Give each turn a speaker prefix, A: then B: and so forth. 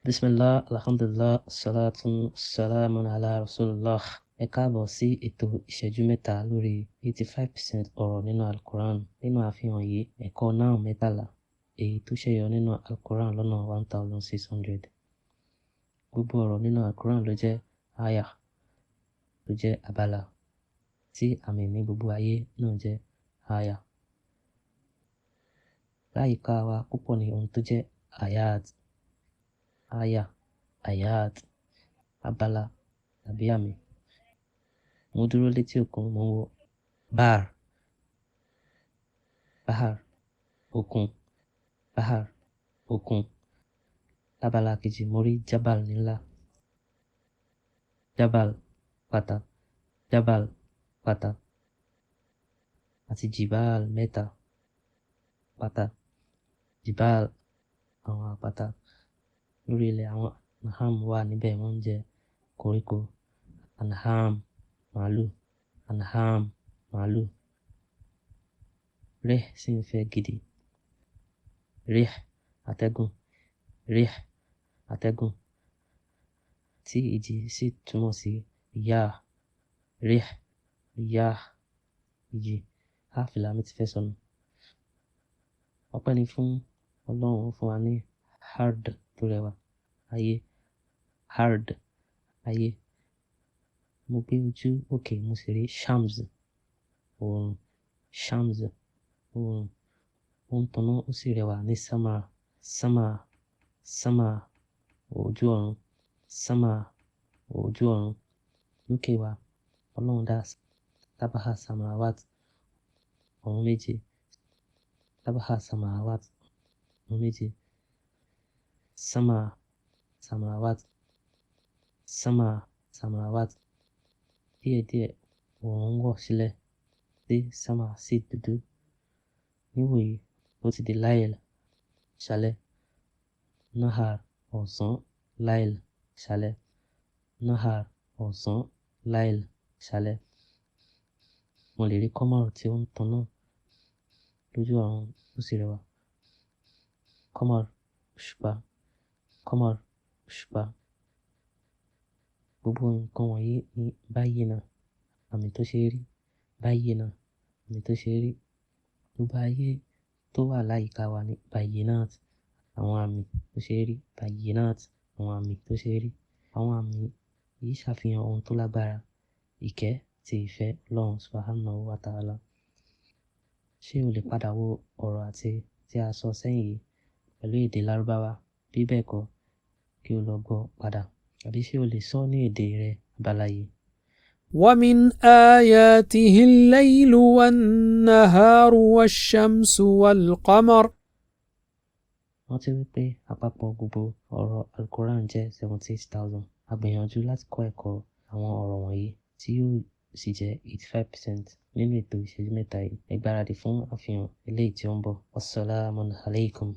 A: Bismillah, alhamdulillah, salatun salamun ala rasulillah. Ẹ káàbọ̀ sí ètò ìṣẹ́jú mẹ́ta lórí 85% ọ̀rọ̀ nínú Al-Quran. Nínú àfihàn yìí, ẹ̀kọ́ náà mẹ́tàlá, èyí tó ṣẹyọ nínú Al-Quran lọ́nà 1600. Gbogbo ọ̀rọ̀ nínú Al-Quran ló jẹ́ àyà, ló jẹ́ abala, tí àmì ní gbogbo ayé náà jẹ́ àyà. Láyìíká wa púpọ̀ ní ohun tó jẹ́ ayat, àyà, ayat, abala tàbí àmì. Mo dúró létí òkun, mo ń wo bahar, òkun, bahar, òkun. Abala kejì mo rí jabal ńlá, jabal, pátá, àti jibal mẹ́ta, pátá, jibal, àwọn àpáta. Lórí ilẹ̀ àwọn anham wà níbẹ̀, wọ́n ń jẹ koríko. Anham, màálù. Rih sì ń fẹ́ gidi. Rih, atẹ́gùn, tí ìjì sì túmọ̀ sí riyah. Rih, riyah, ìjì. Háfìlà mi ti fẹ́ sọnù. Ọpẹ́ ni fún Ọlọ́run fún wa ní hard tó rẹwà, ayé. Mo gbé ojú òkè, mo sì rí shams, oòrùn, ó ń tanná, ó sì rẹwà ní sama, ojú ọ̀run. Lókè wa, Ọlọ́run dá sábàá samawat, ọ̀run méje, samawat. Díẹ̀díẹ̀ oòrùn wọ̀ sílẹ̀, tí sama sì dúdú. Níwòyí ó ti di layl, ṣálẹ́. Nahar, ọ̀sán, layl, ṣálẹ́. Nahar, ọ̀sán, layl, ṣálẹ́. Mo lè rí kọ́mọ̀rù tí ó ń tanná lójú ọ̀run, ó sì rẹwà. Kọ́mọ̀rù, òṣùpá. Gbogbo nǹkan wọ̀nyí ní bayyina, àmì tó ṣe rí. Gbogbo ayé tó wà láyìíká wa ní bayyinat, àwọn àmì tó ṣe rí. Àwọn àmì yìí ṣàfihàn ohun tó lágbára, ìkẹ́ àti ìfẹ́ Ọlọ́run subhanahu wa ta'ala. Ṣé o lè padà wo ọ̀rọ̀ tí a sọ sẹ́yìn yìí pẹ̀lú èdè Lárúbáwá? Bí bẹ́ẹ̀ kọ́, kí o lọ gbọ́ padà. Àbí ṣé o lè sọ ní èdè rẹ abala yìí?
B: ومن آياته الليل والنهار والشمس والقمر.
A: Wọ́n ti wí pé àpapọ̀ gbogbo ọ̀rọ̀ Al-Quran jẹ́ 78,000. A gbìyànjú láti kọ́ ẹ̀kọ́ àwọn ọ̀rọ̀ wọ̀nyí tí yóò sì jẹ́ 85% nínú ètò ìṣẹ́jú mẹ́ta yìí. Ẹ gbáradì fún àfihàn eléyìí tí ó ń bọ̀. Wassalamun alaikum.